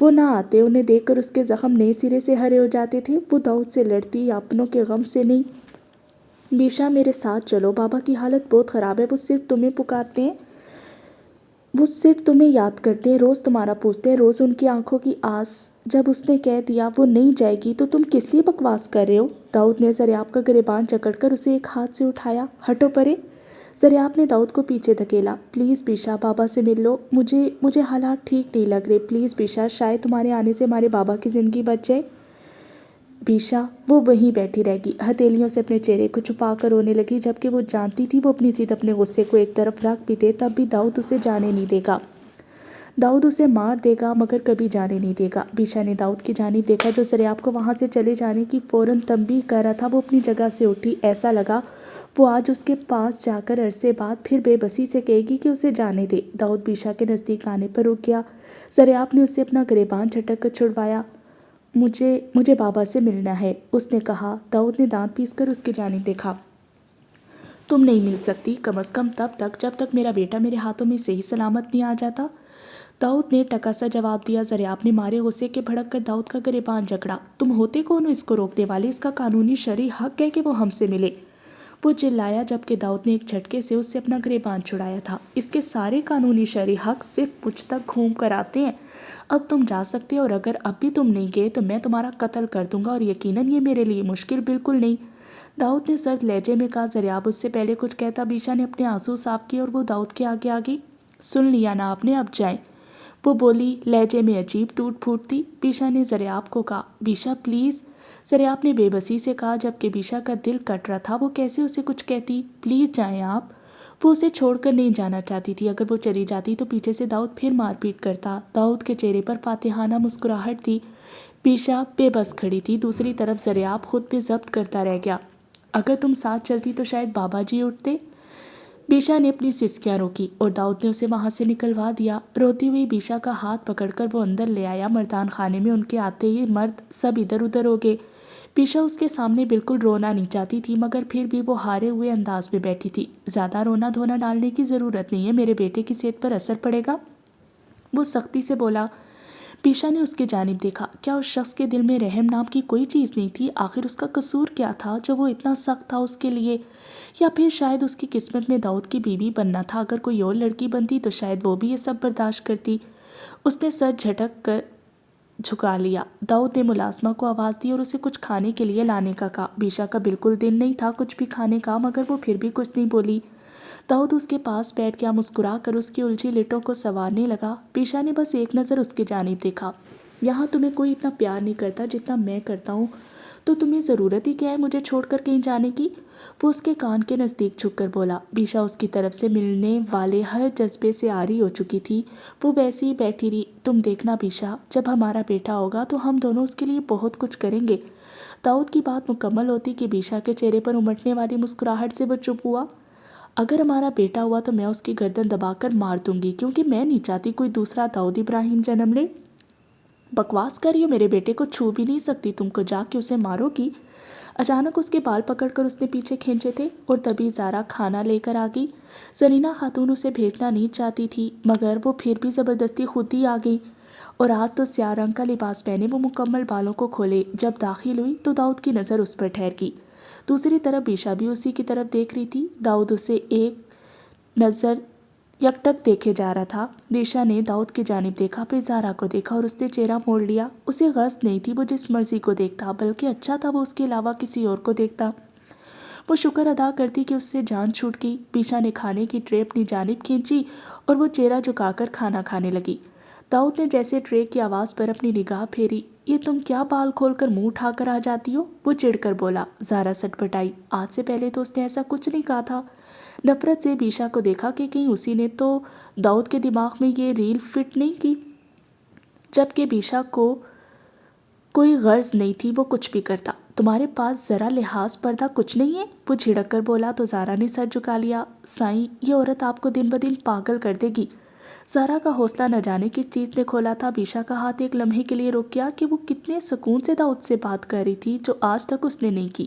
وہ نہ آتے انہیں دیکھ کر اس کے زخم نئے سرے سے ہرے ہو جاتے تھے۔ وہ داؤد سے لڑتی یا اپنوں کے غم سے نہیں۔ بیشا میرے ساتھ چلو، بابا کی حالت بہت خراب ہے، وہ صرف تمہیں پکارتے ہیں، وہ صرف تمہیں یاد کرتے ہیں، روز تمہارا پوچھتے ہیں، روز ان کی آنکھوں کی آس۔ جب اس نے کہہ دیا وہ نہیں جائے گی تو تم کس لیے بکواس کر رہے ہو؟ داؤد نے زریاب کا گریبان جکڑ کر اسے ایک ہاتھ سے اٹھایا۔ ہٹو پرے۔ زریاب نے داؤد کو پیچھے دھکیلا۔ پلیز بیشا، بابا سے مل لو، مجھے حالات ٹھیک نہیں لگ رہے، پلیز بیشا، شاید تمہارے آنے سے ہمارے بابا کی زندگی بچ جائے۔ بیشا وہ وہیں بیٹھی رہ گئی، ہتھیلیوں سے اپنے چہرے کو چھپا کر رونے لگی، جبکہ وہ جانتی تھی وہ اپنی ضد اپنے غصے کو ایک طرف رکھ بھی دے تب بھی داؤد اسے جانے نہیں دے گا۔ داؤد اسے مار دے گا مگر کبھی جانے نہیں دے گا۔ بیشا نے داؤد کی جانب دیکھا جو زریاب کو وہاں سے چلے جانے کی فوراً تنبیہ کر رہا تھا۔ وہ اپنی جگہ سے اٹھی، ایسا لگا وہ آج اس کے پاس جا کر عرصے بعد پھر بے بسی سے کہے گی کہ اسے جانے دے۔ داؤد بیشا کے نزدیک آنے پر رک گیا۔ زریاب نے اسے اپنا گریبان جھٹک کر چھڑوایا۔ مجھے بابا سے ملنا ہے، اس نے کہا۔ داؤد نے دانت پیس کر اس کی جانب دیکھا۔ تم نہیں مل سکتی، کم از کم تب تک جب تک میرا بیٹا میرے ہاتھوں میں صحیح سلامت نہیں آ جاتا۔ داؤد نے ٹکا سا جواب دیا۔ زریاب نے مارے غصے کے بھڑک کر داؤد کا گریبان جکڑا۔ تم ہوتے کون ہو اس کو روکنے والے؟ اس کا قانونی شرعی حق ہے کہ وہ ہم سے ملے، وہ چلایا، جبکہ داؤد نے ایک جھٹکے سے اس سے اپنا گریبان چھڑایا تھا۔ اس کے سارے قانونی شرعی حق صرف مجھ تک گھوم کر آتے ہیں۔ اب تم جا سکتے ہو، اور اگر اب بھی تم نہیں گئے تو میں تمہارا قتل کر دوں گا، اور یقیناً یہ میرے لیے مشکل بالکل نہیں، داؤد نے سرد لہجے میں کہا۔ زریاب اس سے پہلے کچھ کہتا بیشا نے اپنے آنسو صاف کیے اور وہ داؤد کے آگے آگئی۔ سن لیا نا آپ نے، اب جائیں، وہ بولی، لہجے میں عجیب ٹوٹ پھوٹ تھی۔ بیشا نے زریاب کو کہا، بیشا پلیز، زریاب نے بے بسی سے کہا، جبکہ بیشا کا دل کٹ رہا تھا، وہ کیسے اسے کچھ کہتی۔ پلیز جائیں آپ، وہ اسے چھوڑ کر نہیں جانا چاہتی تھی، اگر وہ چلی جاتی تو پیچھے سے داؤد پھر مار پیٹ کرتا۔ داؤد کے چہرے پر فاتحانہ مسکراہٹ تھی۔ بیشا بے بس کھڑی تھی، دوسری طرف زریاب خود پہ ضبط کرتا رہ گیا۔ اگر تم ساتھ چلتی تو شاید بابا جی اٹھتے۔ بیشا نے اپنی سسکیاں روکی اور داؤد نے اسے وہاں سے نکلوا دیا۔ روتی ہوئی بیشا کا ہاتھ پکڑ کر وہ اندر لے آیا۔ مردان خانے میں ان کے آتے ہی مرد سب ادھر ادھر ہو گئے۔ بیشا اس کے سامنے بالکل رونا نہیں چاہتی تھی، مگر پھر بھی وہ ہارے ہوئے انداز میں بیٹھی تھی۔ زیادہ رونا دھونا ڈالنے کی ضرورت نہیں ہے، میرے بیٹے کی صحت پر اثر پڑے گا، وہ سختی سے بولا۔ بیشا نے اس کی جانب دیکھا۔ کیا اس شخص کے دل میں رحم نام کی کوئی چیز نہیں تھی؟ آخر اس کا قصور کیا تھا جو وہ اتنا سخت تھا اس کے لیے؟ یا پھر شاید اس کی قسمت میں داؤد کی بیوی بننا تھا، اگر کوئی اور لڑکی بنتی تو شاید وہ بھی یہ سب برداشت کرتی۔ اس نے سر جھٹک کر جھکا لیا۔ داؤد نے ملازمہ کو آواز دی اور اسے کچھ کھانے کے لیے لانے کا کہا۔ بیشا کا بالکل دل نہیں تھا کچھ بھی کھانے کا، مگر وہ پھر بھی کچھ نہیں بولی۔ داؤد اس کے پاس بیٹھ گیا، مسکرا کر اس کی الجھی لٹوں کو سنوارنے لگا۔ بیشا نے بس ایک نظر اس کی جانب دیکھا۔ یہاں تمہیں کوئی اتنا پیار نہیں کرتا جتنا میں کرتا ہوں، تو تمہیں ضرورت ہی کیا ہے مجھے چھوڑ کر کہیں جانے کی؟ وہ اس کے کان کے نزدیک جھک کر بولا۔ بیشا اس کی طرف سے ملنے والے ہر جذبے سے عاری ہو چکی تھی، وہ ویسے ہی بیٹھی رہی۔ تم دیکھنا بیشا، جب ہمارا بیٹا ہوگا تو ہم دونوں اس کے لیے بہت کچھ کریں گے۔ داؤد کی بات مکمل ہوتی کہ بیشا کے چہرے پر امٹنے والی مسکراہٹ سے وہ چپ ہوا۔ اگر ہمارا بیٹا ہوا تو میں اس کی گردن دبا کر مار دوں گی، کیونکہ میں نہیں چاہتی کوئی دوسرا داؤد ابراہیم جنم لے۔ بکواس کر رہی ہو، میرے بیٹے کو چھو بھی نہیں سکتی، تم کو جا کے اسے مارو گی۔ اچانک اس کے بال پکڑ کر اس نے پیچھے کھینچے تھے اور تبھی زارا کھانا لے کر آ گئی۔ زرینہ خاتون اسے بھیجنا نہیں چاہتی تھی، مگر وہ پھر بھی زبردستی خود ہی آ گئی، اور آج تو سیاہ رنگ کا لباس پہنے وہ مکمل بالوں کو کھولے۔ جب داخل ہوئی تو داؤد کی نظر اس پر ٹھہر گئی۔ دوسری طرف بیشا بھی اسی کی طرف دیکھ رہی تھی۔ داؤد اسے ایک نظر یکٹک دیکھے جا رہا تھا۔ بیشا نے داؤد کی جانب دیکھا، پھر زارا کو دیکھا اور اس نے چہرہ موڑ لیا۔ اسے غرض نہیں تھی وہ جس مرضی کو دیکھتا، بلکہ اچھا تھا وہ اس کے علاوہ کسی اور کو دیکھتا۔ وہ شکر ادا کرتی کہ اس سے جان چھوٹ گئی۔ بیشا نے کھانے کی ٹرے اپنی جانب کھینچی اور وہ چہرہ جھکا کر کھانا کھانے لگی۔ داؤد نے جیسے ٹرے کی آواز پر اپنی نگاہ پھیری۔ یہ تم کیا بال کھول کر منہ اٹھا کر آ جاتی ہو؟ وہ چڑھ کر بولا۔ زارا سٹ پٹائی، آج سے پہلے تو اس نے ایسا کچھ نہیں کہا تھا۔ نفرت سے بیشا کو دیکھا کہ کہیں اسی نے تو داؤد کے دماغ میں یہ ریل فٹ نہیں کی، جبکہ بیشا کو کوئی غرض نہیں تھی وہ کچھ بھی کرتا۔ تمہارے پاس ذرا لحاظ پردہ کچھ نہیں ہے؟ وہ جھڑک کر بولا تو زارا نے سر جھکا لیا۔ سائیں، یہ عورت آپ کو دن بدن پاگل کر دے گی۔ زارا کا حوصلہ نہ جانے کس چیز نے کھولا تھا۔ بیشا کا ہاتھ ایک لمحے کے لیے رک گیا کہ وہ کتنے سکون سے داؤد سے بات کر رہی تھی جو آج تک اس نے نہیں کی۔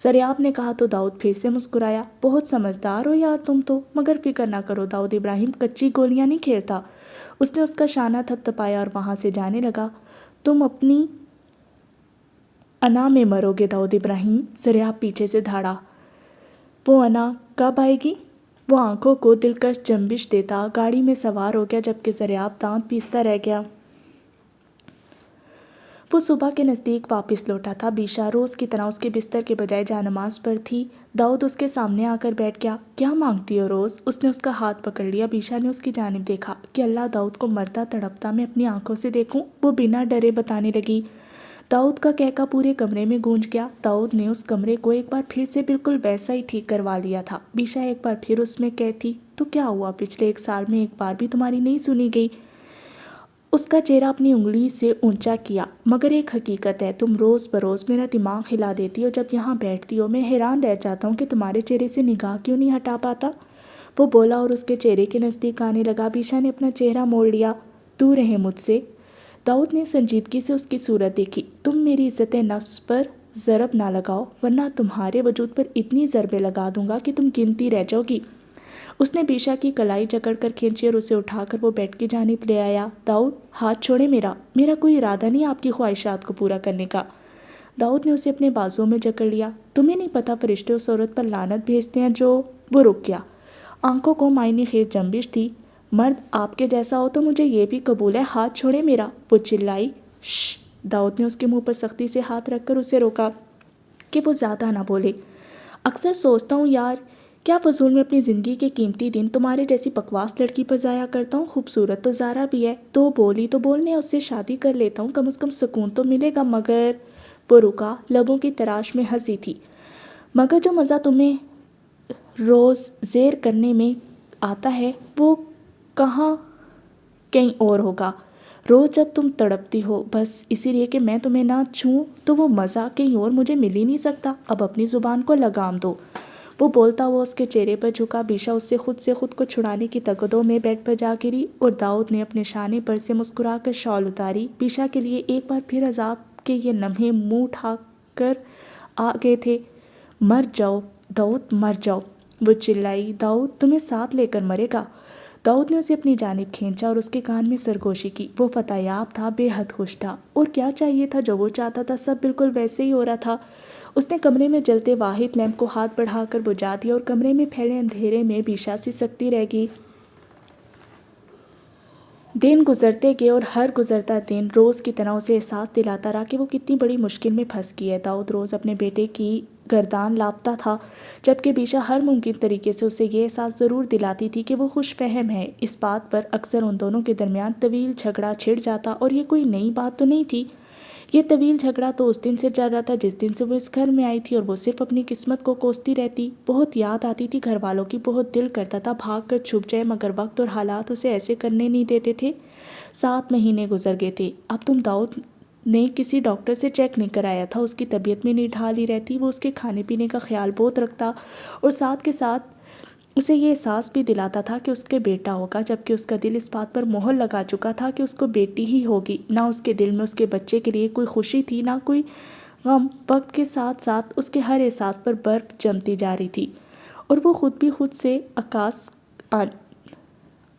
زریاب نے کہا تو داؤد پھر سے مسکرایا۔ بہت سمجھدار ہو یار تم تو، مگر فکر نہ کرو، داؤد ابراہیم کچی گولیاں نہیں کھیلتا۔ اس نے اس کا شانہ تھپ تھپایا اور وہاں سے جانے لگا۔ تم اپنی انا میں مرو گے داؤد ابراہیم، زریاب پیچھے سے دھاڑا۔ وہ انا کب آئے گی؟ وہ آنکھوں کو دلکش جنبش دیتا گاڑی میں سوار ہو گیا، جبکہ زریاب دانت پیستا رہ گیا۔ وہ صبح کے نزدیک واپس لوٹا تھا۔ بیشا روز کی طرح اس کے بستر کے بجائے جانماز پر تھی۔ داؤد اس کے سامنے آ کر بیٹھ گیا۔ کیا مانگتی ہو روز؟ اس نے اس کا ہاتھ پکڑ لیا۔ بیشا نے اس کی جانب دیکھا کہ اللہ داؤد کو مرتا تڑپتا میں اپنی آنکھوں سے دیکھوں۔ وہ بنا ڈرے بتانے لگی۔ داؤد کا کہکا پورے کمرے میں گونج گیا۔ داؤد نے اس کمرے کو ایک بار پھر سے بالکل ویسا ہی ٹھیک کروا لیا تھا۔ بیشا ایک بار پھر اس میں کہتی، تو کیا ہوا؟ پچھلے 1 سال میں ایک بار بھی تمہاری نہیں سنی گئی؟ اس کا چہرہ اپنی انگلی سے اونچا کیا۔ مگر ایک حقیقت ہے، تم روز بروز میرا دماغ ہلا دیتی ہو۔ جب یہاں بیٹھتی ہو میں حیران رہ جاتا ہوں کہ تمہارے چہرے سے نگاہ کیوں نہیں ہٹا پاتا۔ وہ بولا اور اس کے چہرے کے نزدیک آنے لگا۔ بیشا نے اپنا چہرہ موڑ لیا۔ دور رہے مجھ سے۔ داؤد نے سنجیدگی سے اس کی صورت دیکھی۔ تم میری عزت نفس پر ضرب نہ لگاؤ، ورنہ تمہارے وجود پر اتنی ضربیں لگا دوں گا کہ تم گنتی رہ جاؤ گی۔ اس نے بیشا کی کلائی جکڑ کر کھینچی اور اسے اٹھا کر وہ بیڈ کی جانب لے آیا۔ داؤد ہاتھ چھوڑے میرا کوئی ارادہ نہیں آپ کی خواہشات کو پورا کرنے کا۔ داؤد نے اسے اپنے بازوں میں جکڑ لیا۔ تمہیں نہیں پتہ فرشتے اس عورت پر لعنت بھیجتے ہیں جو… وہ رک گیا۔ آنکھوں کو معنی خیز جنبش تھی۔ مرد آپ کے جیسا ہو تو مجھے یہ بھی قبول ہے، ہاتھ چھوڑے میرا، وہ چلائی۔ شش! داؤد نے اس کے منہ پر سختی سے ہاتھ رکھ کر اسے روکا کہ وہ زیادہ نہ بولے۔ اکثر سوچتا ہوں یار، کیا فضول میں اپنی زندگی کے قیمتی دن تمہارے جیسی بکواس لڑکی پر ضائع کرتا ہوں؟ خوبصورت تو زارا بھی ہے، تو بولی تو بولنے اس سے شادی کر لیتا ہوں، کم از کم سکون تو ملے گا۔ مگر… وہ رکا، لبوں کی تراش میں ہنسی تھی۔ مگر جو مزہ تمہیں روز زیر کرنے میں آتا ہے وہ کہاں کہیں اور ہوگا۔ روز جب تم تڑپتی ہو بس اسی لیے کہ میں تمہیں نہ چھوں، تو وہ مزہ کہیں اور مجھے مل ہی نہیں سکتا۔ اب اپنی زبان کو لگام دو۔ وہ بولتا ہوا اس کے چہرے پر جھکا۔ بیشا اس سے خود کو چھڑانے کی تگدوں میں بیڈ پر جا گری اور داؤد نے اپنے شانے پر سے مسکرا کر شال اتاری۔ بیشا کے لیے ایک بار پھر عذاب کے یہ لمحے منہ اٹھا کر آ گئے تھے۔ مر جاؤ داؤد، مر جاؤ، وہ چلائی۔ داؤد تمہیں ساتھ لے کر مرے گا۔ داؤد نے اسے اپنی جانب کھینچا اور اس کے کان میں سرگوشی کی۔ وہ فتح یاب تھا، بے حد خوش تھا۔ اور کیا چاہیے تھا؟ جو وہ چاہتا تھا سب بالکل ویسے ہی ہو رہا تھا۔ اس نے کمرے میں جلتے واحد لیمپ کو ہاتھ بڑھا کر بجھا دیا اور کمرے میں پھیلے اندھیرے میں بیشا سی سکتی رہ گئی۔ دن گزرتے گئے اور ہر گزرتا دن روز کی طرح اسے احساس دلاتا رہا کہ وہ کتنی بڑی مشکل میں پھنس گئی ہے۔ داؤد روز اپنے بیٹے کی گردان لاپتا تھا، جبکہ بیشا ہر ممکن طریقے سے اسے یہ احساس ضرور دلاتی تھی کہ وہ خوش فہم ہے۔ اس بات پر اکثر ان دونوں کے درمیان طویل جھگڑا چھڑ جاتا، اور یہ کوئی نئی بات تو نہیں تھی۔ یہ طویل جھگڑا تو اس دن سے چل رہا تھا جس دن سے وہ اس گھر میں آئی تھی، اور وہ صرف اپنی قسمت کو کوستی رہتی۔ بہت یاد آتی تھی گھر والوں کی، بہت دل کرتا تھا بھاگ کر چھپ جائے، مگر وقت اور حالات اسے ایسے کرنے نہیں دیتے تھے۔ 7 مہینے گزر گئے تھے۔ اب تم داؤد نے کسی ڈاکٹر سے چیک نہیں کرایا تھا، اس کی طبیعت میں نڈھال ہی رہتی۔ وہ اس کے کھانے پینے کا خیال بہت رکھتا اور ساتھ کے ساتھ اسے یہ احساس بھی دلاتا تھا کہ اس کے بیٹا ہوگا، جبکہ اس کا دل اس بات پر مہر لگا چکا تھا کہ اس کو بیٹی ہی ہوگی۔ نہ اس کے دل میں اس کے بچے کے لیے کوئی خوشی تھی، نہ کوئی غم۔ وقت کے ساتھ ساتھ اس کے ہر احساس پر برف جمتی جا رہی تھی، اور وہ خود بھی خود سے عکاس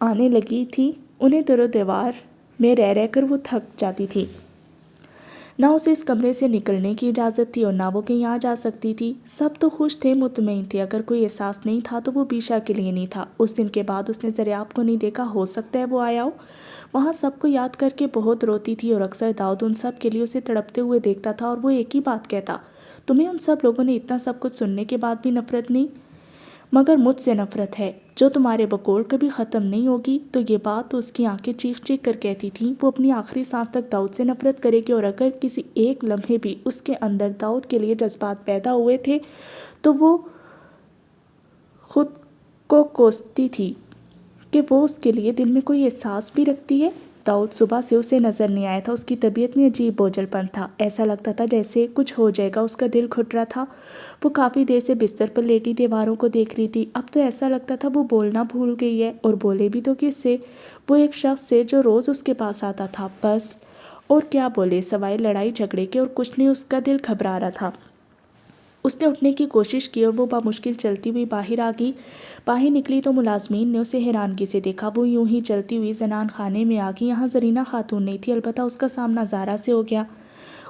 آنے لگی تھی۔ انہیں در و دیوار میں رہ کر وہ تھک جاتی تھی۔ نہ اسے اس کمرے سے نکلنے کی اجازت تھی اور نہ وہ کہیں آ جا سکتی تھی۔ سب تو خوش تھے، مطمئن تھے۔ اگر کوئی احساس نہیں تھا تو وہ بیشا کے لیے نہیں تھا۔ اس دن کے بعد اس نے زریاب کو نہیں دیکھا، ہو سکتا ہے وہ آیا ہو۔ وہاں سب کو یاد کر کے بہت روتی تھی، اور اکثر داؤد ان سب کے لیے اسے تڑپتے ہوئے دیکھتا تھا، اور وہ ایک ہی بات کہتا، تمہیں ان سب لوگوں نے اتنا سب کچھ سننے کے بعد بھی نفرت نہیں؟ مگر مجھ سے نفرت ہے جو تمہارے بقول کبھی ختم نہیں ہوگی۔ تو یہ بات تو اس کی آنکھیں چیخ چیخ کر کہتی تھیں۔ وہ اپنی آخری سانس تک داؤد سے نفرت کرے گی، اور اگر کسی ایک لمحے بھی اس کے اندر داؤد کے لیے جذبات پیدا ہوئے تھے تو وہ خود کو کوستی تھی کہ وہ اس کے لیے دل میں کوئی احساس بھی رکھتی ہے۔ داؤد صبح سے اسے نظر نہیں آیا تھا۔ اس کی طبیعت میں عجیب بوجھل پن تھا، ایسا لگتا تھا جیسے کچھ ہو جائے گا۔ اس کا دل گھٹ رہا تھا۔ وہ کافی دیر سے بستر پر لیٹی دیواروں کو دیکھ رہی تھی۔ اب تو ایسا لگتا تھا وہ بولنا بھول گئی ہے، اور بولے بھی تو کس سے؟ وہ ایک شخص سے جو روز اس کے پاس آتا تھا، بس۔ اور کیا بولے سوائے لڑائی جھگڑے کے؟ اور کچھ نہیں۔ اس کا دل گھبرا رہا تھا۔ اس نے اٹھنے کی کوشش کی اور وہ بامشکل چلتی ہوئی باہر آ گئی۔ باہر نکلی تو ملازمین نے اسے حیرانگی سے دیکھا۔ وہ یوں ہی چلتی ہوئی زنان خانے میں آ گئی۔ یہاں زرینہ خاتون نہیں تھی، البتہ اس کا سامنا زارا سے ہو گیا۔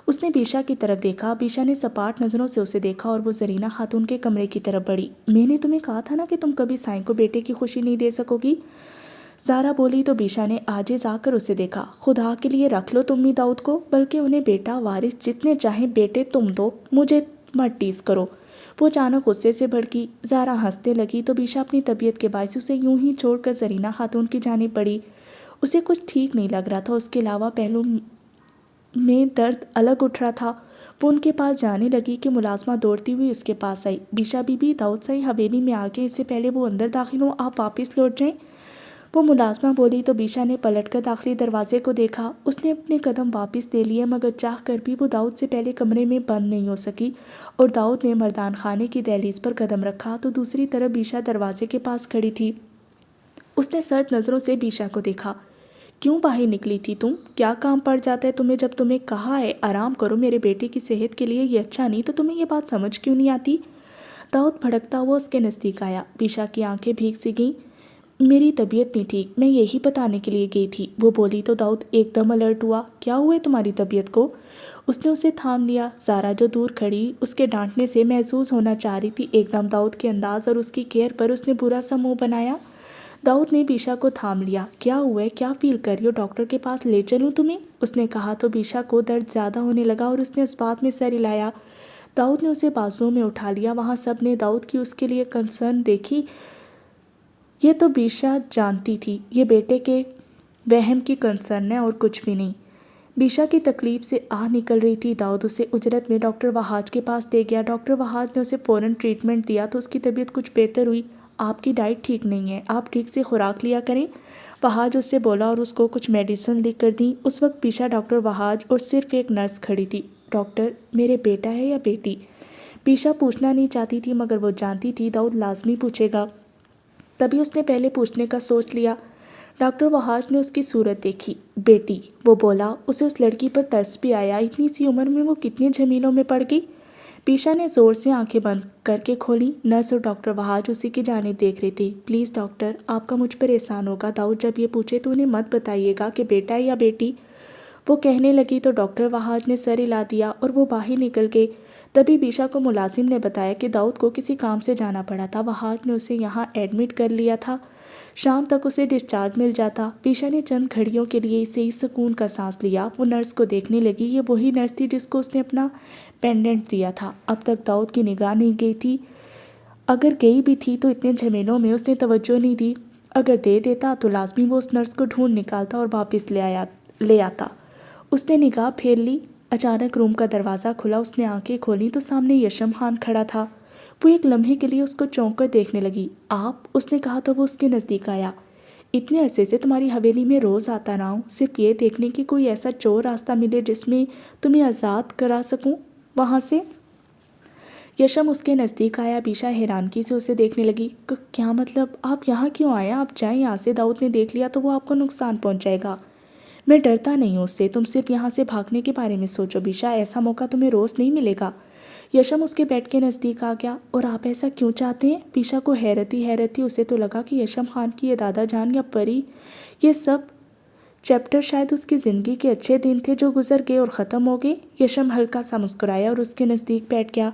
اس نے بیشا کی طرف دیکھا، بیشا نے سپاٹ نظروں سے اسے دیکھا اور وہ زرینہ خاتون کے کمرے کی طرف بڑھی۔ میں نے تمہیں کہا تھا نا کہ تم کبھی سائیں کو بیٹے کی خوشی نہیں دے سکو گی، زارا بولی تو بیشا نے عاجز آ کر اسے دیکھا۔ خدا کے لیے رکھ لو تم بھی داؤد کو، بلکہ انہیں بیٹا وارث جتنے چاہیں بیٹے تم دو، مجھے مت ٹیز کرو۔ وہ اچانک غصے سے بھڑکی۔ زارا ہنسنے لگی تو بیشا اپنی طبیعت کے باعث اسے یوں ہی چھوڑ کر زرینہ خاتون کی جانب بڑھی۔ اسے کچھ ٹھیک نہیں لگ رہا تھا، اس کے علاوہ پہلو میں درد الگ اٹھ رہا تھا۔ وہ ان کے پاس جانے لگی کہ ملازمہ دوڑتی ہوئی اس کے پاس آئی۔ بیشا بی بی، داؤد سائی حویلی میں آگے، اس سے پہلے وہ اندر داخل ہوں آپ واپس لوٹ جائیں۔ وہ ملازمہ بولی تو بیشا نے پلٹ کر داخلی دروازے کو دیکھا۔ اس نے اپنے قدم واپس لے لیے، مگر چاہ کر بھی وہ داؤد سے پہلے کمرے میں بند نہیں ہو سکی، اور داؤد نے مردان خانے کی دہلیز پر قدم رکھا تو دوسری طرف بیشا دروازے کے پاس کھڑی تھی۔ اس نے سرد نظروں سے بیشا کو دیکھا۔ کیوں باہر نکلی تھی تم؟ کیا کام پڑ جاتا ہے تمہیں؟ جب تمہیں کہا ہے آرام کرو، میرے بیٹے کی صحت کے لیے یہ اچھا نہیں، تو تمہیں یہ بات سمجھ کیوں نہیں آتی؟ داؤد بھڑکتا ہوا اس کے نزدیک آیا۔ بیشا کی آنکھیں بھیگ سی گئیں۔ میری طبیعت نہیں ٹھیک، میں یہی بتانے کے لیے گئی تھی، وہ بولی تو داؤد ایک دم الرٹ ہوا۔ کیا ہوا ہے تمہاری طبیعت کو؟ اس نے اسے تھام لیا۔ زارا جو دور کھڑی اس کے ڈانٹنے سے محظوظ ہونا چاہ رہی تھی، ایک دم داؤد کے انداز اور اس کی کیئر پر اس نے برا سا منہ بنایا۔ داؤد نے بیشا کو تھام لیا۔ کیا ہوا ہے؟ کیا فیل کر رہی ہو؟ ڈاکٹر کے پاس لے چلوں تمہیں؟ اس نے کہا تو بیشا کو درد زیادہ ہونے لگا اور اس نے اس بات میں سر ہلایا۔ داؤد نے اسے بازوؤں میں اٹھا لیا۔ وہاں سب نے داؤد کی اس کے لیے کنسرن دیکھی۔ یہ تو بیشا جانتی تھی یہ بیٹے کے وہم کی کنسرن ہے اور کچھ بھی نہیں۔ بیشا کی تکلیف سے آہ نکل رہی تھی۔ داؤد اسے اجرت میں ڈاکٹر وہاج کے پاس لے گیا۔ ڈاکٹر وہاج نے اسے فوراً ٹریٹمنٹ دیا تو اس کی طبیعت کچھ بہتر ہوئی۔ آپ کی ڈائٹ ٹھیک نہیں ہے، آپ ٹھیک سے خوراک لیا کریں، وہاج اس سے بولا اور اس کو کچھ میڈیسن لکھ کر دیں۔ اس وقت بیشا، ڈاکٹر وہاج اور صرف ایک نرس کھڑی تھی۔ ڈاکٹر، میرے بیٹا ہے یا بیٹی؟ بیشا پوچھنا نہیں چاہتی تھی، مگر وہ جانتی تھی داؤد لازمی پوچھے گا، تبھی اس نے پہلے پوچھنے کا سوچ لیا۔ ڈاکٹر وہاج نے اس کی صورت دیکھی۔ بیٹی، وہ بولا۔ اسے اس لڑکی پر ترس بھی آیا، اتنی سی عمر میں وہ کتنے جھمیلوں میں پڑ گئی۔ بیشا نے زور سے آنکھیں بند کر کے کھولی۔ نرس اور ڈاکٹر وہاج اسی کی جانب دیکھ رہے تھے۔ پلیز ڈاکٹر، آپ کا مجھ پر احسان ہوگا، داؤد جب یہ پوچھے تو انہیں مت بتائیے گا کہ بیٹا ہے یا بیٹی، وہ کہنے لگی تو ڈاکٹر وہاج نے سر ہلا دیا اور وہ باہر نکل گئے۔ تبھی بیشا کو ملازم نے بتایا کہ داؤد کو کسی کام سے جانا پڑا تھا، وہاج نے اسے یہاں ایڈمٹ کر لیا تھا، شام تک اسے ڈسچارج مل جاتا۔ بیشا نے چند گھڑیوں کے لیے اسے ہی سکون کا سانس لیا۔ وہ نرس کو دیکھنے لگی، یہ وہی نرس تھی جس کو اس نے اپنا پینڈنٹ دیا تھا۔ اب تک داؤد کی نگاہ نہیں گئی تھی، اگر گئی بھی تھی تو اتنے جھمیلوں میں اس نے توجہ نہیں دی، اگر دے دیتا تو لازمی وہ اس نرس کو ڈھونڈ نکالتا اور واپس لے آتا۔ اس نے نگاہ پھیر لی۔ اچانک روم کا دروازہ کھلا، اس نے آنکھیں کھولیں تو سامنے یشم خان کھڑا تھا۔ وہ ایک لمحے کے لیے اس کو چونک کر دیکھنے لگی۔ آپ، اس نے کہا تو وہ اس کے نزدیک آیا۔ اتنے عرصے سے تمہاری حویلی میں روز آتا رہا ہوں، صرف یہ دیکھنے کی کوئی ایسا چور راستہ ملے جس میں تمہیں آزاد کرا سکوں وہاں سے۔ یشم اس کے نزدیک آیا۔ بیشا حیرانگی سے اسے دیکھنے لگی۔ کیا مطلب؟ آپ یہاں کیوں آئے؟ آپ جائیں یہاں سے، داؤد نے دیکھ لیا تو وہ آپ کو نقصان پہنچائے گا۔ میں ڈرتا نہیں ہوں اس سے، تم صرف یہاں سے بھاگنے کے بارے میں سوچو بیشا، ایسا موقع تمہیں روز نہیں ملے گا۔ یشم اس کے بیڈ کے نزدیک آ گیا۔ اور آپ ایسا کیوں چاہتے ہیں؟ بیشا کو حیرت تھی، اسے تو لگا کہ یشم خان کی یہ دادا جان یا پری، یہ سب چیپٹر شاید اس کی زندگی کے اچھے دن تھے جو گزر گئے اور ختم ہو گئے۔ یشم ہلکا سا مسکرایا اور اس کے نزدیک بیٹھ گیا۔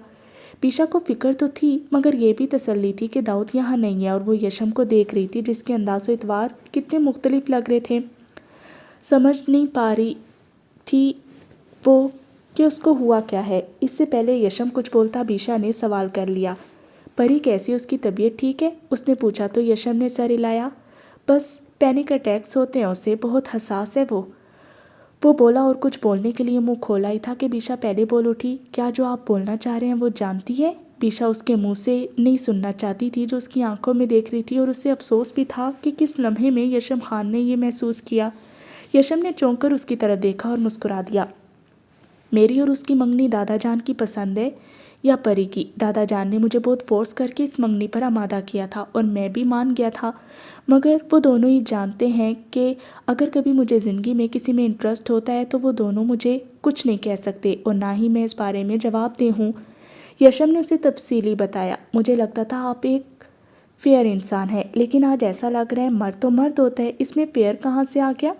بیشا کو فکر تو تھی، مگر یہ بھی تسلی تھی کہ داؤد یہاں نہیں ہے، اور وہ یشم کو دیکھ رہی تھی جس کے انداز و اطوار کتنے مختلف لگ رہے تھے۔ سمجھ نہیں پا رہی تھی وہ کہ اس کو ہوا کیا ہے۔ اس سے پہلے یشم کچھ بولتا بیشا نے سوال کر لیا، پری کیسی، اس کی طبیعت ٹھیک ہے؟ اس نے پوچھا تو یشم نے سر ہلایا۔ بس پینک اٹیکس ہوتے ہیں اسے، بہت حساس ہے وہ بولا اور کچھ بولنے کے لیے منہ کھولا ہی تھا کہ بیشا پہلے بول اٹھی، کیا جو آپ بولنا چاہ رہے ہیں وہ جانتی ہے؟ بیشا اس کے منہ سے نہیں سننا چاہتی تھی جو اس کی آنکھوں میں دیکھ رہی تھی، اور اسے افسوس بھی تھا کہ کس لمحے میں یشم خان نے یہ محسوس کیا۔ یشم نے چونک کر اس کی طرف دیکھا اور مسکرا دیا۔ میری اور اس کی منگنی دادا جان کی پسند ہے یا پری کی؟ دادا جان نے مجھے بہت فورس کر کے اس منگنی پر آمادہ کیا تھا اور میں بھی مان گیا تھا، مگر وہ دونوں ہی جانتے ہیں کہ اگر کبھی مجھے زندگی میں کسی میں انٹرسٹ ہوتا ہے تو وہ دونوں مجھے کچھ نہیں کہہ سکتے، اور نہ ہی میں اس بارے میں جواب دہ ہوں۔ یشم نے اسے تفصیلی بتایا۔ مجھے لگتا تھا آپ ایک فیئر انسان ہے، لیکن آج ایسا لگ رہا ہے مرد تو مرد ہوتا ہے، اس میں فیئر کہاں سے آ گیا؟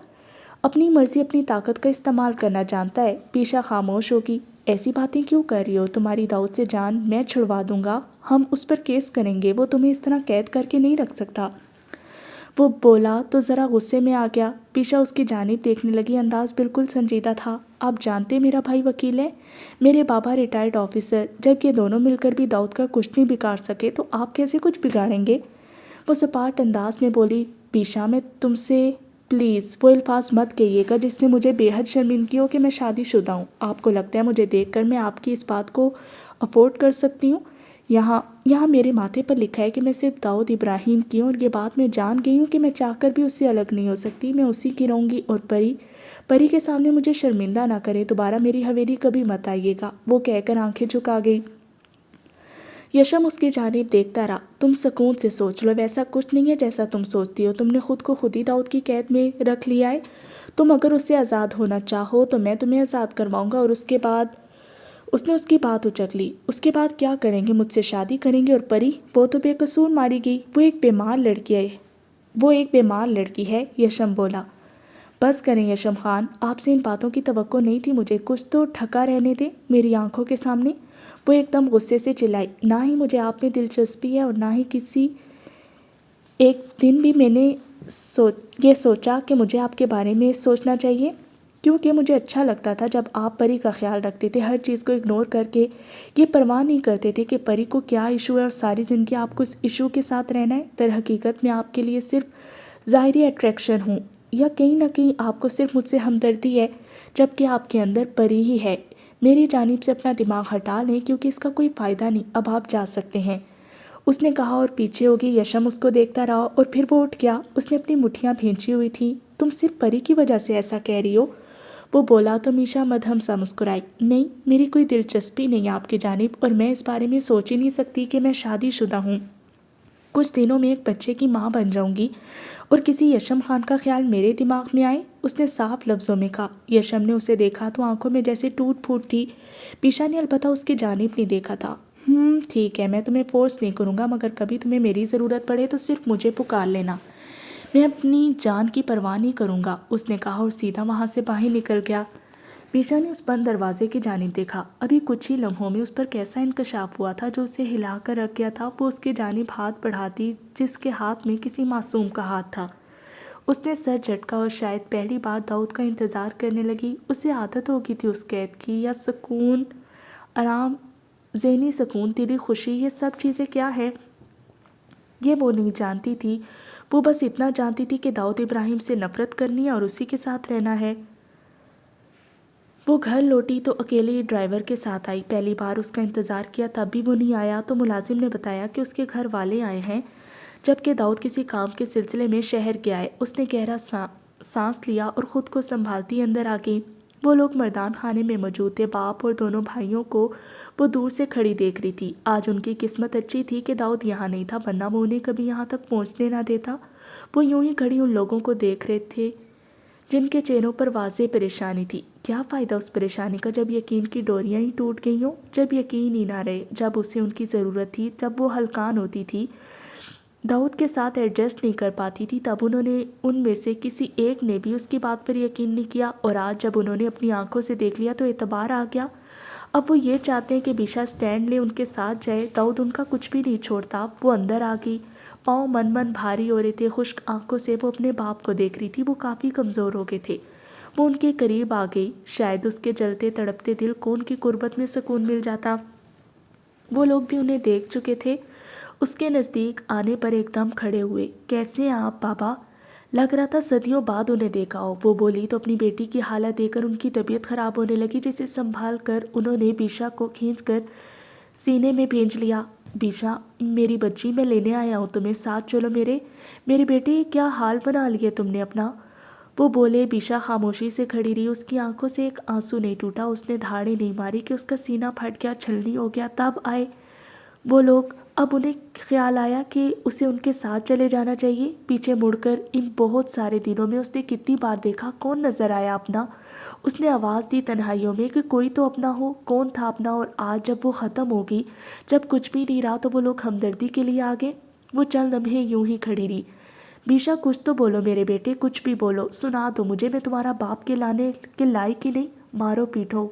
اپنی مرضی اپنی طاقت کا استعمال کرنا جانتا ہے۔ پیشا خاموش ہوگی۔ ایسی باتیں کیوں کر رہی ہو؟ تمہاری داؤد سے جان میں چھڑوا دوں گا، ہم اس پر کیس کریں گے، وہ تمہیں اس طرح قید کر کے نہیں رکھ سکتا۔ وہ بولا تو ذرا غصے میں آ گیا۔ پیشا اس کی جانب دیکھنے لگی، انداز بالکل سنجیدہ تھا۔ آپ جانتے میرا بھائی وکیل ہے، میرے بابا ریٹائرڈ آفیسر، جب یہ دونوں مل کر بھی داؤد کا کچھ نہیں بگاڑ سکے تو آپ کیسے کچھ بگاڑیں گے؟ وہ سپاٹ انداز میں بولی، پیشا میں تم سے پلیز وہ الفاظ مت کہیے گا جس سے مجھے بے حد شرمندگی ہو کہ میں شادی شدہ ہوں۔ آپ کو لگتا ہے مجھے دیکھ کر میں آپ کی اس بات کو افورڈ کر سکتی ہوں؟ یہاں میرے ماتھے پر لکھا ہے کہ میں صرف داؤد ابراہیم کی ہوں، اور یہ بات میں جان گئی ہوں کہ میں چاہ کر بھی اس سے الگ نہیں ہو سکتی، میں اسی کی رہوں گی۔ اور پری کے سامنے مجھے شرمندہ نہ کرے، دوبارہ میری حویلی کبھی مت آئیے گا، وہ کہہ کر آنکھیں جھکا گئی۔ یشم اس کی جانب دیکھتا رہا۔ تم سکون سے سوچ لو، ویسا کچھ نہیں ہے جیسا تم سوچتی ہو، تم نے خود کو خود ہی داؤد کی قید میں رکھ لیا ہے۔ تم اگر اس سے آزاد ہونا چاہو تو میں تمہیں آزاد کرواؤں گا، اور اس کے بعد اس نے اس کی بات اچک لی۔ اس کے بعد کیا کریں گے؟ مجھ سے شادی کریں گے؟ اور پری؟ وہ تو بے قصور ماری گئی، وہ ایک بیمار لڑکی ہے، یشم بولا۔ بس کریں یشم خان، آپ سے ان باتوں کی توقع نہیں تھی مجھے، کچھ تو ٹھکا رہنے دیں میری آنکھوں کے سامنے۔ وہ ایک دم غصے سے چلائی، نہ ہی مجھے آپ میں دلچسپی ہے، اور نہ ہی کسی ایک دن بھی میں نے یہ سوچا کہ مجھے آپ کے بارے میں سوچنا چاہیے، کیونکہ مجھے اچھا لگتا تھا جب آپ پری کا خیال رکھتے تھے، ہر چیز کو اگنور کر کے یہ پرواہ نہیں کرتے تھے کہ پری کو کیا ایشو ہے، اور ساری زندگی آپ کو اس ایشو کے ساتھ رہنا ہے۔ در حقیقت میں آپ کے لیے صرف ظاہری اٹریکشن ہوں، یا کہیں نہ کہیں آپ کو صرف مجھ سے ہمدردی ہے، جبکہ آپ کے اندر پری ہی ہے۔ میری جانب سے اپنا دماغ ہٹا لیں، کیونکہ اس کا کوئی فائدہ نہیں، اب آپ جا سکتے ہیں، اس نے کہا اور پیچھے ہوگی۔ یشم اس کو دیکھتا رہا اور پھر وہ اٹھ گیا۔ اس نے اپنی مٹھیاں بھینچی ہوئی تھیں۔ تم صرف پری کی وجہ سے ایسا کہہ رہی ہو؟ وہ بولا تو میشا مدھم سا مسکرائی، نہیں، میری کوئی دلچسپی نہیں آپ کی جانب، اور میں اس بارے میں سوچ ہی نہیں سکتی کہ میں شادی شدہ ہوں۔ کچھ دنوں میں ایک بچے کی ماں بن جاؤں گی، اور کسی یشم خان کا خیال میرے دماغ میں آئے؟ اس نے صاف لفظوں میں کہا۔ یشم نے اسے دیکھا تو آنکھوں میں جیسے ٹوٹ پھوٹ تھی۔ پیشا نے البتہ اس کی جانب نہیں دیکھا تھا۔ ٹھیک ہے، میں تمہیں فورس نہیں کروں گا، مگر کبھی تمہیں میری ضرورت پڑے تو صرف مجھے پکار لینا، میں اپنی جان کی پرواہ نہیں کروں گا، اس نے کہا اور سیدھا وہاں سے باہر نکل گیا۔ پیشا نے اس بند دروازے کی جانب دیکھا۔ ابھی کچھ ہی لمحوں میں اس پر کیسا انکشاف ہوا تھا جو اسے ہلا کر رکھ گیا تھا۔ وہ اس کی جانب ہاتھ بڑھاتی جس کے ہاتھ میں کسی معصوم کا ہاتھ تھا۔ اس نے سر جھٹکا اور شاید پہلی بار داؤد کا انتظار کرنے لگی۔ اسے عادت ہو گئی تھی اس قید کی، یا سکون، آرام، ذہنی سکون، دلی خوشی، یہ سب چیزیں کیا ہے یہ وہ نہیں جانتی تھی۔ وہ بس اتنا جانتی تھی کہ داؤد ابراہیم سے نفرت کرنی ہے اور اسی کے ساتھ رہنا ہے۔ وہ گھر لوٹی تو اکیلے ہی ڈرائیور کے ساتھ آئی۔ پہلی بار اس کا انتظار کیا تب بھی وہ نہیں آیا تو ملازم نے بتایا کہ اس کے گھر والے آئے ہیں، جبکہ داؤد کسی کام کے سلسلے میں شہر گیا ہے۔ اس نے گہرا سانس لیا اور خود کو سنبھالتی اندر آ گئی۔ وہ لوگ مردان خانے میں موجود تھے۔ باپ اور دونوں بھائیوں کو وہ دور سے کھڑی دیکھ رہی تھی۔ آج ان کی قسمت اچھی تھی کہ داؤد یہاں نہیں تھا، ورنہ وہ انہیں کبھی یہاں تک پہنچنے نہ دیتا۔ وہ یوں ہی کھڑی ان لوگوں کو دیکھ رہے تھے جن کے چہروں پر واضح پریشانی تھی۔ کیا فائدہ اس پریشانی کا جب یقین کی ڈوریاں ہی ٹوٹ گئی ہوں، جب یقین ہی نہ رہے، جب اسے ان کی ضرورت تھی، جب وہ ہلکان ہوتی تھی، داؤد کے ساتھ ایڈجسٹ نہیں کر پاتی تھی، تب انہوں نے ان میں سے کسی ایک نے بھی اس کی بات پر یقین نہیں کیا، اور آج جب انہوں نے اپنی آنکھوں سے دیکھ لیا تو اعتبار آ گیا۔ اب وہ یہ چاہتے ہیں کہ بیشا سٹینڈ لے، ان کے ساتھ جائے۔ داؤد ان کا کچھ بھی نہیں چھوڑتا۔ وہ اندر آ گئی، پاؤں من بھاری ہو رہے تھے۔ خشک آنکھوں سے وہ اپنے باپ کو دیکھ رہی تھی۔ وہ کافی کمزور ہو گئے تھے۔ وہ ان کے قریب آ گئی۔ شاید اس کے جلتے تڑپتے دل کو ان کی قربت میں سکون مل جاتا۔ وہ لوگ بھی انہیں دیکھ چکے تھے۔ اس کے نزدیک آنے پر ایک دم کھڑے ہوئے۔ کیسے ہیں آپ بابا؟ لگ رہا تھا صدیوں بعد انہیں دیکھا ہو۔ وہ بولی تو اپنی بیٹی کی حالت دیکھ کر ان کی طبیعت خراب ہونے لگی، جسے سنبھال کر انہوں نے بیشا کو کھینچ کر سینے میں بھیج لیا۔ بیشا، میری بچی، میں لینے آیا ہوں تمہیں، ساتھ چلو میری بیٹی، کیا حال بنا لیے تم نے اپنا؟ وہ بولے۔ بیشا خاموشی سے کھڑی رہی۔ اس کی آنکھوں سے ایک آنسو نہیں ٹوٹا۔ اس نے دھاڑیں نہیں ماری کہ اس کا سینہ پھٹ گیا، چھلنی ہو گیا۔ تب آئے وہ لوگ اب انہیں خیال آیا کہ اسے ان کے ساتھ چلے جانا چاہیے۔ پیچھے مڑ کر ان بہت سارے دنوں میں اس نے کتنی بار دیکھا کون نظر آیا اپنا۔ اس نے آواز دی تنہائیوں میں کہ کوئی تو اپنا ہو، کون تھا اپنا؟ اور آج جب وہ ختم ہوگی، جب کچھ بھی نہیں رہا، تو وہ لوگ ہمدردی کے لیے آگے۔ وہ چند لمحے یوں ہی کھڑی رہی۔ بیشا کچھ تو بولو میرے بیٹے، کچھ بھی بولو، سنا دو مجھے، میں تمہارا باپ کے لانے کے لائق ہی نہیں، مارو پیٹو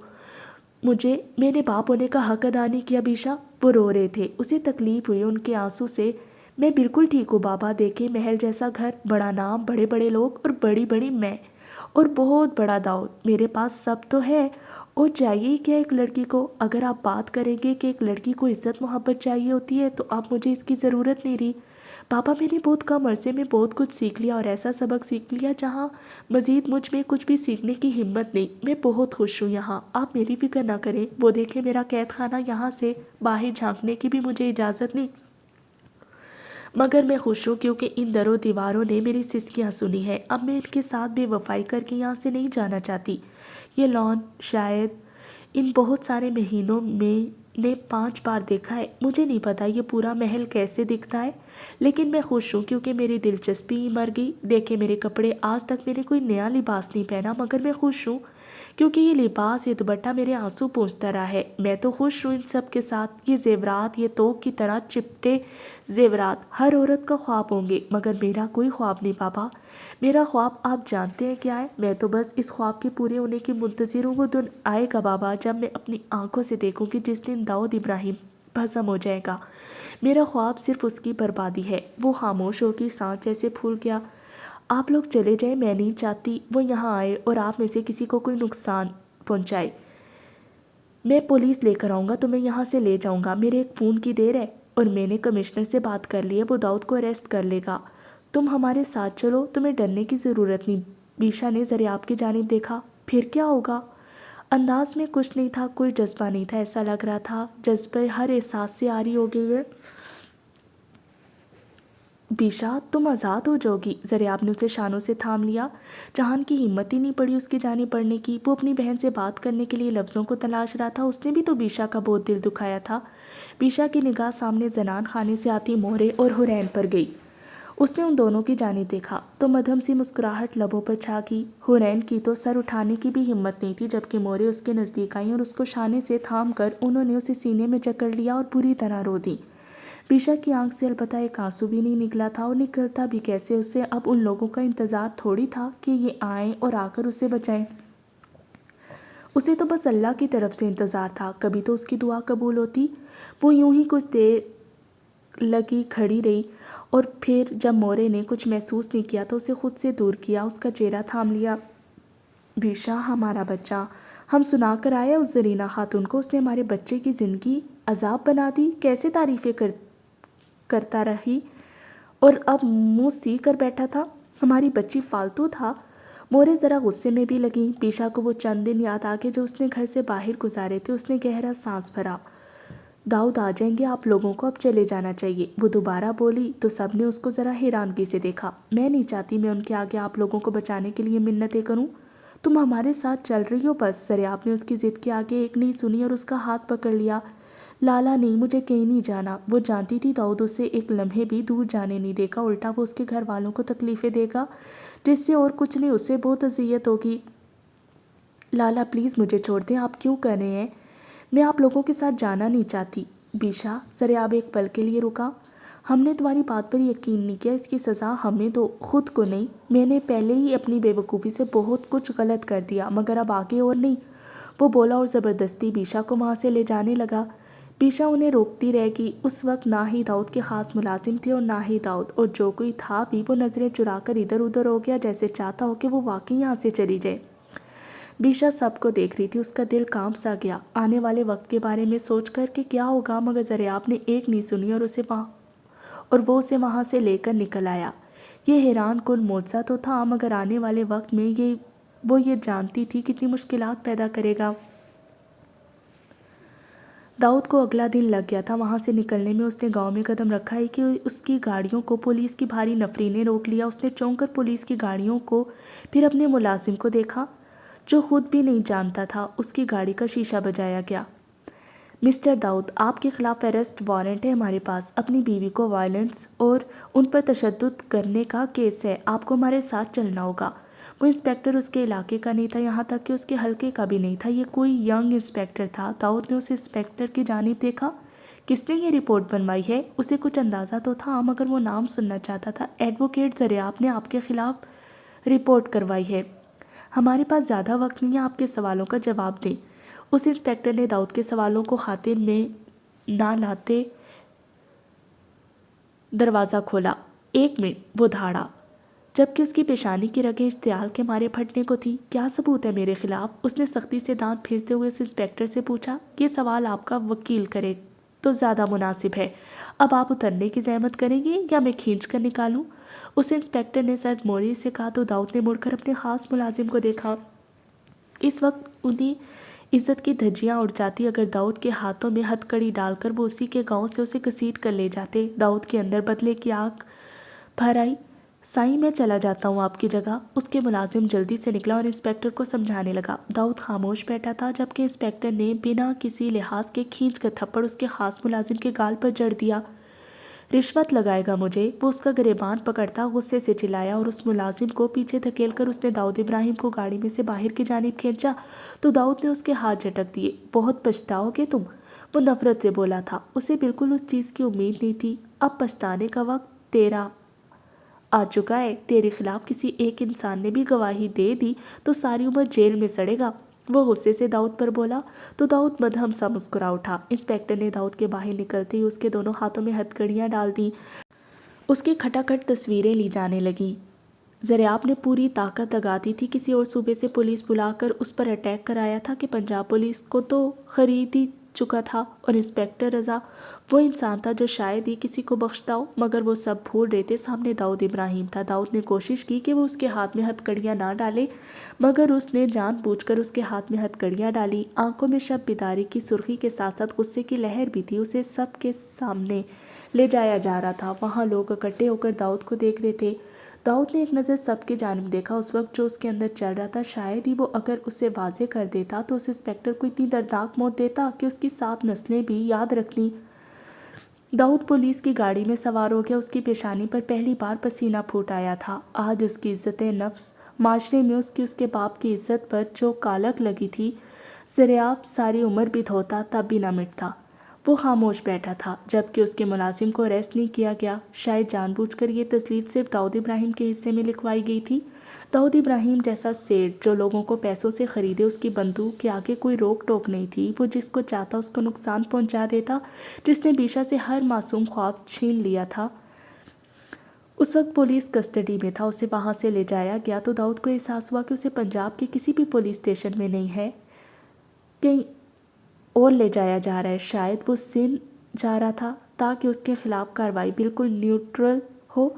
مجھے، میں نے باپ ہونے کا حق ادا نہیں کیا۔ بیشا وہ رو رہے تھے، اسے تکلیف ہوئی ان کے آنسو سے۔ میں بالکل ٹھیک ہوں بابا، دیکھے محل جیسا گھر، بڑا نام، بڑے بڑے لوگ اور بڑی بڑی میں، اور بہت بڑا داؤد، میرے پاس سب تو ہے، اور چاہیے کیا ایک لڑکی کو؟ اگر آپ بات کریں گے کہ ایک لڑکی کو عزت محبت چاہیے ہوتی ہے تو اب مجھے اس کی ضرورت نہیں رہی۔ پاپا میں نے بہت کم عرصے میں بہت کچھ سیکھ لیا، اور ایسا سبق سیکھ لیا جہاں مزید مجھ میں کچھ بھی سیکھنے کی ہمت نہیں۔ میں بہت خوش ہوں یہاں، آپ میری فکر نہ کریں۔ وہ دیکھیں میرا قید خانہ، یہاں سے باہر جھانکنے کی بھی مجھے اجازت نہیں، مگر میں خوش ہوں کیونکہ ان دروں دیواروں نے میری سسکیاں سنی ہیں۔ اب میں ان کے ساتھ بے وفائی کر کے یہاں سے نہیں جانا چاہتی۔ یہ لان شاید ان بہت سارے مہینوں میں نے 5 بار دیکھا ہے۔ مجھے نہیں پتا یہ پورا محل کیسے دکھتا ہے، لیکن میں خوش ہوں کیونکہ میری دلچسپی ہی مر گئی۔ دیکھیں میرے کپڑے، آج تک میں نے کوئی نیا لباس نہیں پہنا، مگر میں خوش ہوں کیونکہ یہ لباس، یہ دوپٹہ میرے آنسو پونچھتا رہا ہے۔ میں تو خوش ہوں ان سب کے ساتھ۔ یہ زیورات، یہ توق کی طرح چپٹے زیورات ہر عورت کا خواب ہوں گے، مگر میرا کوئی خواب نہیں پاپا۔ میرا خواب آپ جانتے ہیں کیا ہے؟ میں تو بس اس خواب کے پورے ہونے کی منتظر ہوں۔ وہ دن آئے گا بابا جب میں اپنی آنکھوں سے دیکھوں گی، جس دن داؤد ابراہیم بھسم ہو جائے گا۔ میرا خواب صرف اس کی بربادی ہے۔ وہ خاموش ہو کے سانس جیسے پھول گیا۔ آپ لوگ چلے جائیں، میں نہیں چاہتی وہ یہاں آئے اور آپ میں سے کسی کو کوئی نقصان پہنچائے۔ میں پولیس لے کر آؤں گا، تمہیں یہاں سے لے جاؤں گا۔ میرے ایک فون کی دیر ہے اور میں نے کمشنر سے بات کر لی ہے، وہ داؤد کو اریسٹ کر لے گا۔ تم ہمارے ساتھ چلو، تمہیں ڈرنے کی ضرورت نہیں۔ بیشا نے ذریعہ کی جانب دیکھا۔ پھر کیا ہوگا؟ انداز میں کچھ نہیں تھا، کوئی جذبہ نہیں تھا، ایسا لگ رہا تھا جذبہ ہر احساس سے آری ہو گئی ہے۔ بیشا تم آزاد ہو جاؤ گی۔ ذریعہ نے اسے شانوں سے تھام لیا۔ جہان کی ہمت ہی نہیں پڑی اس کی جانب بڑھنے کی۔ وہ اپنی بہن سے بات کرنے کے لیے لفظوں کو تلاش رہا تھا۔ اس نے بھی تو بیشا کا بہت دل دکھایا تھا۔ بیشا کی نگاہ سامنے زنان خانے سے آتی مورے اور حرین پر گئی۔ اس نے ان دونوں کی جانب دیکھا تو مدھم سی مسکراہٹ لبوں پر چھا گئی۔ حرین کی تو سر اٹھانے کی بھی ہمت نہیں تھی، جبکہ مورے اس کے نزدیک آئیں اور اس کو شانے سے تھام کر انہوں نے اسے سینے میں جکڑ لیا اور بری طرح رو دی۔ بیشا کی آنکھ سے البتہ ایک آنسو بھی نہیں نکلا تھا، اور نکلتا بھی کیسے؟ اسے اب ان لوگوں کا انتظار تھوڑی تھا کہ یہ آئیں اور آ کر اسے بچائیں۔ اسے تو بس اللہ کی طرف سے انتظار تھا، کبھی تو اس کی دعا قبول ہوتی۔ وہ یوں ہی کچھ دیر لگی کھڑی رہی، اور پھر جب مورے نے کچھ محسوس نہیں کیا تو اسے خود سے دور کیا، اس کا چہرہ تھام لیا۔ بیشا ہمارا بچہ، ہم سنا کر آئے اس زرینہ خاتون کو، اس نے ہمارے بچے کی زندگی عذاب بنا دی۔ کیسے تعریفیں کرتا رہی اور اب منہ سی کر بیٹھا تھا۔ ہماری بچی فالتو تھا۔ مورے ذرا غصے میں بھی لگیں۔ بیشا کو وہ چند دن یاد آ کے جو اس نے گھر سے باہر گزارے تھے۔ اس نے گہرا سانس بھرا۔ داؤد آ جائیں گے آپ لوگوں کو اب چلے جانا چاہیے، وہ دوبارہ بولی تو سب نے اس کو ذرا حیرانگی سے دیکھا۔ میں نہیں چاہتی میں ان کے آگے آپ لوگوں کو بچانے کے لیے منتیں کروں، تم ہمارے ساتھ چل رہی ہو بس۔ ذریعہ نے اس کی ضد کے آگے ایک نہیں سنی اور اس کا ہاتھ پکڑ لیا۔ لالا نہیں، مجھے کہیں نہیں جانا۔ وہ جانتی تھی داؤد اسے ایک لمحے بھی دور جانے نہیں دے گا، الٹا وہ اس کے گھر والوں کو تکلیفیں دے گا، جس سے اور کچھ نہیں اسے بہت اذیت ہوگی۔ لالا پلیز مجھے چھوڑ دیں، آپ کیوں کر رہے ہیں؟ میں آپ لوگوں کے ساتھ جانا نہیں چاہتی۔ بیشا ذریعہ ایک پل کے لیے رکا۔ ہم نے تمہاری بات پر یقین نہیں کیا، اس کی سزا ہمیں دو، خود کو نہیں۔ میں نے پہلے ہی اپنی بے وقوفی سے بہت کچھ غلط کر دیا، مگر اب آگے اور نہیں، وہ بولا اور زبردستی بیشا کو وہاں سے لے جانے لگا۔ بیشا انہیں روکتی رہ گئی۔ اس وقت نہ ہی داؤد کے خاص ملازم تھے اور نہ ہی داؤد، اور جو کوئی تھا بھی وہ نظریں چرا کر ادھر ادھر ہو گیا، جیسے چاہتا ہو کہ وہ واقعی یہاں سے چلی جائے۔ بیشا سب کو دیکھ رہی تھی، اس کا دل کانپ سا گیا آنے والے وقت کے بارے میں سوچ کر کہ کیا ہوگا، مگر ذریعہ نے ایک نہیں سنی اور وہ اسے وہاں سے لے کر نکل آیا۔ یہ حیران کن معجزہ تو تھا، مگر آنے والے وقت میں وہ یہ جانتی تھی کتنی مشکلات پیدا کرے گا۔ داؤد کو اگلا دن لگ گیا تھا وہاں سے نکلنے میں۔ اس نے گاؤں میں قدم رکھا ہی کہ اس کی گاڑیوں کو پولیس کی بھاری نفری نے روک لیا۔ اس نے چونک کر پولیس کی گاڑیوں کو، پھر اپنے ملازم کو دیکھا جو خود بھی نہیں جانتا تھا۔ اس کی گاڑی کا شیشہ بجایا گیا۔ مسٹر داؤد، آپ کے خلاف اریسٹ وارنٹ ہے ہمارے پاس، اپنی بیوی کو وائلنس اور ان پر تشدد کرنے کا کیس ہے، آپ کو ہمارے ساتھ چلنا ہوگا۔ وہ انسپیکٹر اس کے علاقے کا نہیں تھا، یہاں تک کہ اس کے حلقے کا بھی نہیں تھا، یہ کوئی ینگ انسپیکٹر تھا۔ داؤد نے اس انسپیکٹر کی جانب دیکھا۔ کس نے یہ رپورٹ بنوائی ہے؟ اسے کچھ اندازہ تو تھا مگر وہ نام سننا چاہتا تھا۔ ایڈوکیٹ ذریعہ نے آپ کے خلاف رپورٹ کروائی ہے۔ ہمارے پاس زیادہ وقت نہیں ہے، آپ کے سوالوں کا جواب دیں۔ اس انسپیکٹر نے داؤد کے سوالوں کو خاطر میں نہ لاتے دروازہ کھولا۔ ایک منٹ، وہ دھاڑا، جبکہ اس کی پیشانی کی رگیں اشتعال کے مارے پھٹنے کو تھی۔ کیا ثبوت ہے میرے خلاف؟ اس نے سختی سے دانت بھیجتے ہوئے اس انسپیکٹر سے پوچھا۔ یہ سوال آپ کا وکیل کرے تو زیادہ مناسب ہے۔ اب آپ اترنے کی زحمت کریں گے یا میں کھینچ کر نکالوں؟ اس انسپیکٹر نے سر موڑی سے کہا تو داؤد نے مڑ کر اپنے خاص ملازم کو دیکھا۔ اس وقت انہیں عزت کی دھجیاں اڑ جاتی اگر داؤد کے ہاتھوں میں ہتھ کڑی ڈال کر وہ اسی کے گاؤں سے اسے گھسیٹ کر لے جاتے۔ داؤد کے اندر بدلے کی آگ بھر آئی۔ سائیں، میں چلا جاتا ہوں آپ کی جگہ۔ اس کے ملازم جلدی سے نکلا اور انسپیکٹر کو سمجھانے لگا۔ داؤد خاموش بیٹھا تھا جبکہ انسپیکٹر نے بنا کسی لحاظ کے کھینچ کر تھپڑ اس کے خاص ملازم کے گال پر جڑ دیا۔ رشوت لگائے گا مجھے؟ وہ اس کا گریبان پکڑتا غصے سے چلایا اور اس ملازم کو پیچھے دھکیل کر اس نے داؤد ابراہیم کو گاڑی میں سے باہر کی جانب کھینچا تو داؤد نے اس کے ہاتھ جھٹک دیے۔ بہت پچھتاؤ گے تم، وہ نفرت سے بولا تھا۔ اسے بالکل اس چیز کی امید نہیں تھی۔ اب پچھتانے کا وقت تیرا آ چکا ہے۔ تیرے خلاف کسی ایک انسان نے بھی گواہی دے دی تو ساری عمر جیل میں سڑے گا۔ وہ غصے سے داؤد پر بولا تو داؤد مدھم سا مسکرا اٹھا۔ انسپیکٹر نے داؤد کے باہر نکلتے ہی اس کے دونوں ہاتھوں میں ہتھ کڑیاں ڈال دیں۔ اس کی کھٹاکھٹ تصویریں لی جانے لگیں۔ ذریعہ نے پوری طاقت لگا دی تھی، کسی اور صوبے سے پولیس بلا کر اس پر اٹیک کرایا تھا کہ پنجاب پولیس کو تو خرید ہی چکا تھا۔ اور انسپیکٹر رضا وہ انسان تھا جو شاید ہی کسی کو بخشتا ہو، مگر وہ سب بھول رہے تھے۔ سامنے داؤد ابراہیم تھا۔ داؤد نے کوشش کی کہ وہ اس کے ہاتھ میں ہتھ کڑیاں نہ ڈالے مگر اس نے جان بوجھ کر اس کے ہاتھ میں ہتھ کڑیاں ڈالی۔ آنکھوں میں شب بیداری کی سرخی کے ساتھ ساتھ غصے کی لہر بھی تھی۔ اسے سب کے سامنے لے جایا جا رہا تھا۔ وہاں لوگ اکٹھے ہو کر داؤد کو دیکھ رہے تھے۔ داؤد نے ایک نظر سب کی جانب دیکھا۔ اس وقت جو اس کے اندر چل رہا تھا شاید ہی وہ اگر اسے واضح کر دیتا تو اس انسپیکٹر کو اتنی دردناک موت دیتا کہ اس کی 7 نسلیں بھی یاد رکھتیں۔ داؤد پولیس کی گاڑی میں سوار ہو گیا۔ اس کی پیشانی پر پہلی بار پسینہ پھوٹ آیا تھا۔ آج اس کی عزت نفس معاشرے میں اس کے باپ کی عزت پر جو کالک لگی تھی، ذریعہ ساری عمر بھی دھوتا تب بھی نہ مٹتا۔ وہ خاموش بیٹھا تھا جبکہ اس کے ملازم کو اریسٹ نہیں کیا گیا۔ شاید جان بوجھ کر یہ تسلیم صرف داؤد ابراہیم کے حصے میں لکھوائی گئی تھی۔ داؤد ابراہیم جیسا سیٹ جو لوگوں کو پیسوں سے خریدے، اس کی بندوق کے آگے کوئی روک ٹوک نہیں تھی۔ وہ جس کو چاہتا اس کو نقصان پہنچا دیتا۔ جس نے بیشا سے ہر معصوم خواب چھین لیا تھا اس وقت پولیس کسٹڈی میں تھا۔ اسے وہاں سے لے جایا گیا تو داؤد کو احساس ہوا کہ اسے پنجاب کے کسی بھی پولیس اسٹیشن میں نہیں ہے، کہیں اور لے جایا جا رہا ہے۔ شاید وہ سندھ جا رہا تھا تاکہ اس کے خلاف کارروائی بالکل نیوٹرل ہو،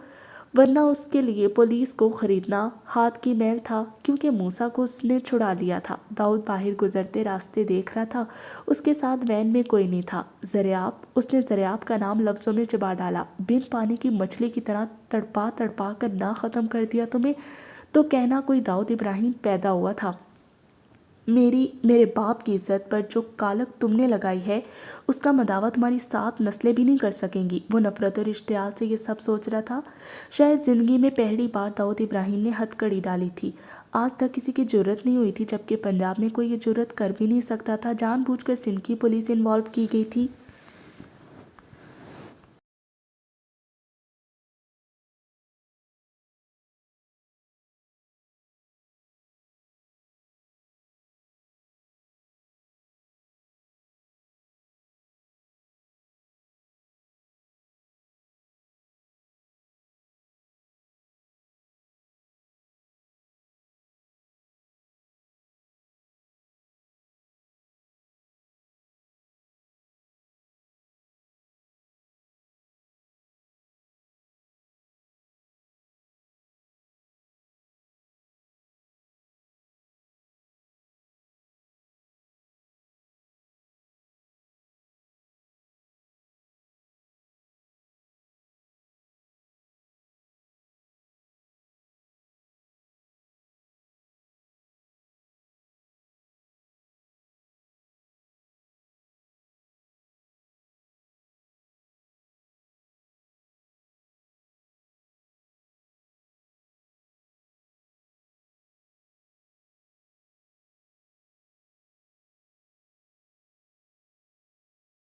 ورنہ اس کے لیے پولیس کو خریدنا ہاتھ کی میل تھا کیونکہ موسیٰ کو اس نے چھڑا لیا تھا۔ داؤد باہر گزرتے راستے دیکھ رہا تھا۔ اس کے ساتھ وین میں کوئی نہیں تھا۔ اس نے ذریعہ کا نام لفظوں میں چبا ڈالا۔ بن پانی کی مچھلی کی طرح تڑپا تڑپا کر نہ ختم کر دیا تمہیں تو کہنا کوئی داؤد ابراہیم پیدا ہوا تھا۔ میرے باپ کی عزت پر جو کالک تم نے لگائی ہے اس کا مداوع تمہاری 7 نسلیں بھی نہیں کر سکیں گی۔ وہ نفرت اور اشتعال سے یہ سب سوچ رہا تھا۔ شاید زندگی میں پہلی بار داؤد ابراہیم نے ہتھ کڑی ڈالی تھی۔ آج تک کسی کی جرت نہیں ہوئی تھی، جبکہ پنجاب میں کوئی یہ جرت کر بھی نہیں سکتا تھا۔ جان بوجھ کر سندھ کی پولیس انوالو کی گئی تھی۔